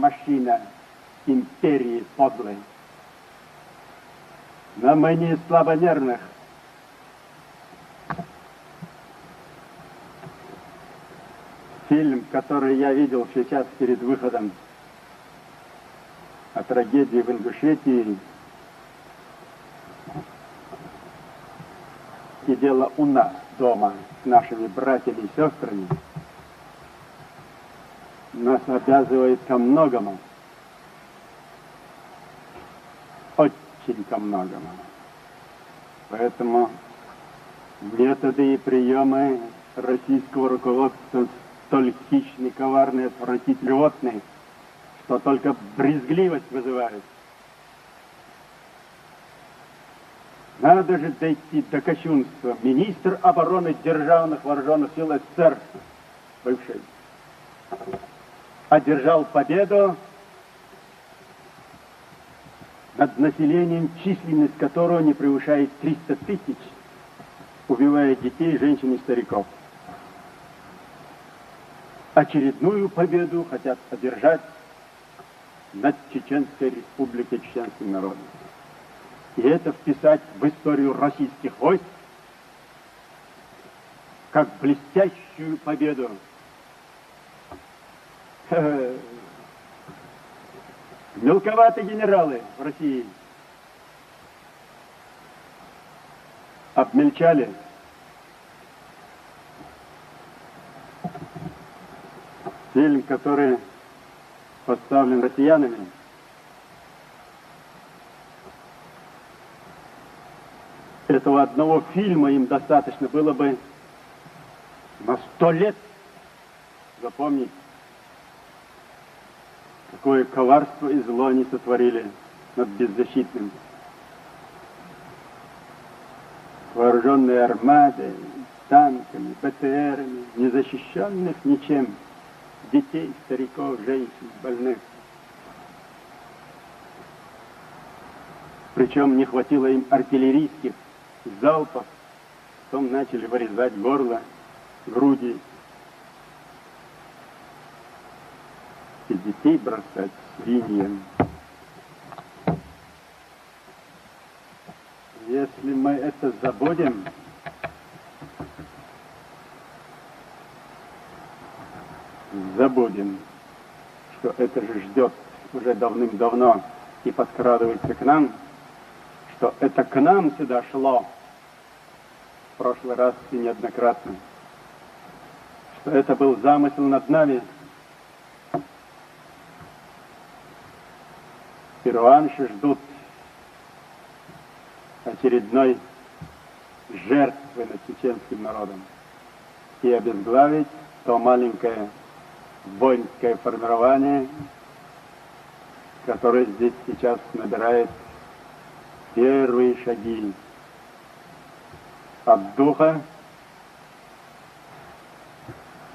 машина империи подлой. Но мы не из слабонервных. Фильм, который я видел сейчас перед выходом, о трагедии в Ингушетии, и дело у нас дома с нашими братьями и сестрами, нас обязывает ко многому, очень ко многому. Поэтому методы и приемы российского руководства столь хищны, коварны, отвратительны, что только брезгливость вызывает. Надо же дойти до кощунства. Министр обороны Державных Вооруженных сил СССР, бывший, одержал победу над населением, численность которого не превышает 300 тысяч, убивая детей, женщин и стариков. Очередную победу хотят одержать над Чеченской республикой, чеченским народом. И это вписать в историю российских войск как блестящую победу. Мелковаты генералы в России обмельчали. Фильм, который поставлен россиянами, этого одного фильма им достаточно было бы на 100 лет запомнить, какое коварство и зло они сотворили над беззащитным. Вооруженные армадой, танками, БТРами, незащищенных ничем, детей, стариков, женщин, больных. Причем не хватило им артиллерийских залпов, потом начали вырезать горло, груди. И детей бросать свиньям. Если мы это забудем, что это же ждет уже давным-давно и подкрадывается к нам, что это к нам сюда шло в прошлый раз и неоднократно, что это был замысел над нами. Перуанши ждут очередной жертвы над чеченским народом и обезглавить то маленькое воинское формирование, которое здесь сейчас набирает первые шаги. От духа,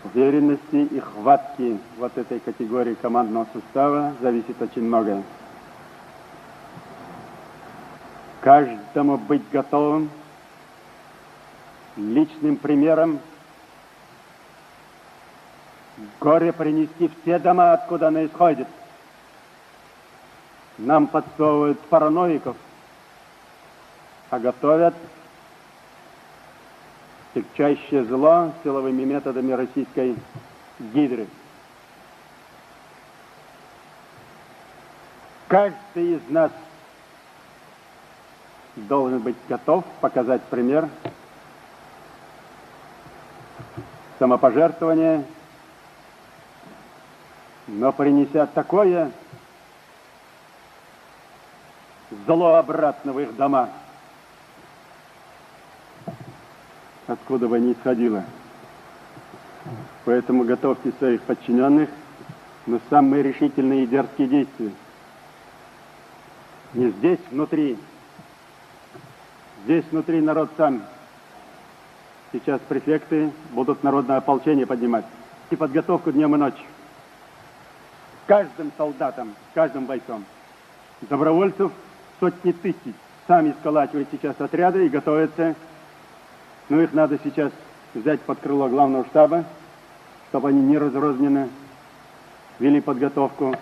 уверенности и хватки вот этой категории командного состава зависит очень многое. Каждому быть готовым, личным примером, горе принести в те дома, откуда оно исходит. Нам подсовывают параноиков, а готовят тягчайшее зло силовыми методами российской гидры. Каждый из нас должен быть готов показать пример самопожертвования, но принеся такое зло обратно в их дома, откуда бы ни исходило. Поэтому готовьте своих подчиненных на самые решительные и дерзкие действия. Не здесь внутри. Здесь внутри народ сам. Сейчас префекты будут народное ополчение поднимать. И подготовку днем и ночью. Каждым солдатом, каждым бойцом. Добровольцев сотни тысяч. Сами сколачивают сейчас отряды и готовятся. Но их надо сейчас взять под крыло главного штаба, чтобы они не разрозненно вели подготовку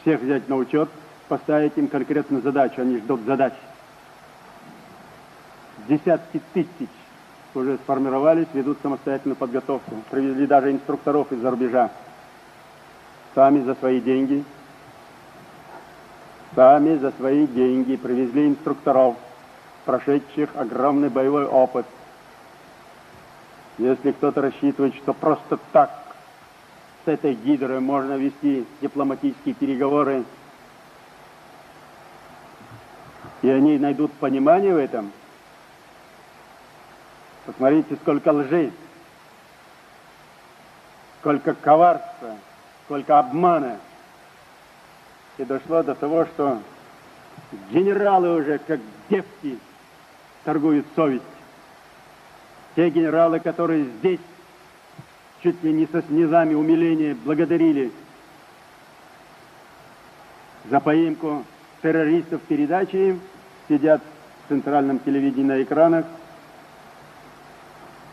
всех взять на учет, поставить им конкретную задачу. Они ждут задач. Десятки тысяч уже сформировались, ведут самостоятельную подготовку. Привезли даже инструкторов из-за рубежа. Сами за свои деньги. Сами за свои деньги привезли инструкторов, прошедших огромный боевой опыт. Если кто-то рассчитывает, что просто так с этой гидрой можно вести дипломатические переговоры, и они найдут понимание в этом, посмотрите, сколько лжи, сколько коварства, сколько обмана. И дошло до того, что генералы уже как девки торгуют совесть. Те генералы, которые здесь чуть ли не со слезами умиления благодарили за поимку террористов передачи им, сидят в центральном телевидении на экранах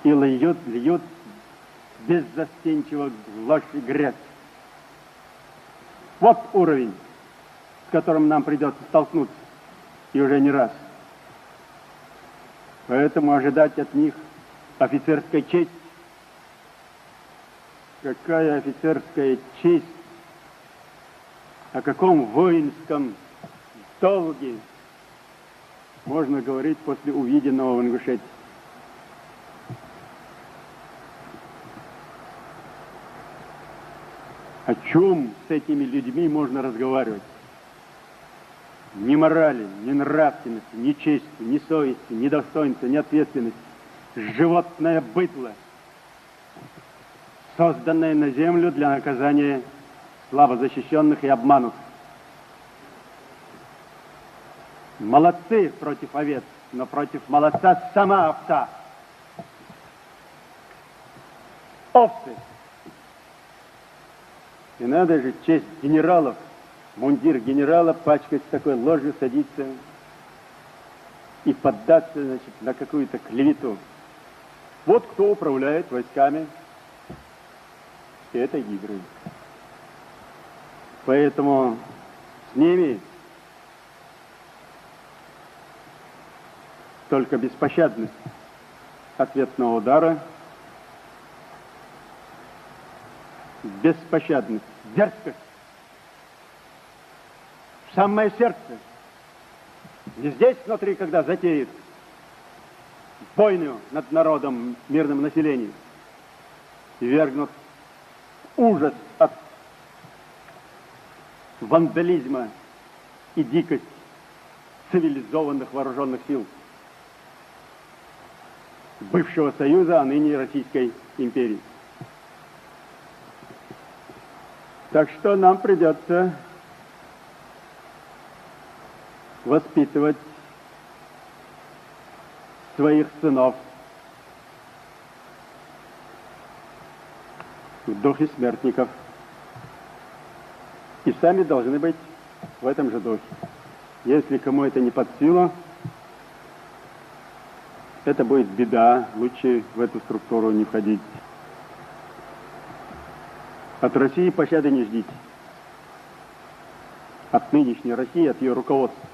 и льют беззастенчиво ложь и грязь. Вот уровень, с которым нам придется столкнуться, и уже не раз. Поэтому ожидать от них офицерской чести. Какая офицерская честь? О каком воинском долге можно говорить после увиденного в Ингушетии? О чем с этими людьми можно разговаривать? Ни морали, ни нравственности, ни чести, ни совести, ни достоинства, ни ответственности. Животное быдло, созданное на землю для наказания слабо защищенных и обманутых. Молодцы против овец, но против молодца сама овца. Овцы. И надо же честь генералов, мундир генерала пачкать с такой ложью, садиться и поддаться, значит, на какую-то клевету. Вот кто управляет войсками этой гидрой. Поэтому с ними только беспощадность ответного удара, беспощадность, дерзкость в самое сердце. Не здесь внутри, когда затеет войну над народом, мирным населением, и вергнут ужас от вандализма и дикость цивилизованных вооруженных сил бывшего Союза, а ныне Российской империи. Так что нам придется воспитывать своих сынов в духе смертников. И сами должны быть в этом же духе. Если кому это не под силу, это будет беда. Лучше в эту структуру не входить. От России пощады не ждите. От нынешней России, от ее руководства.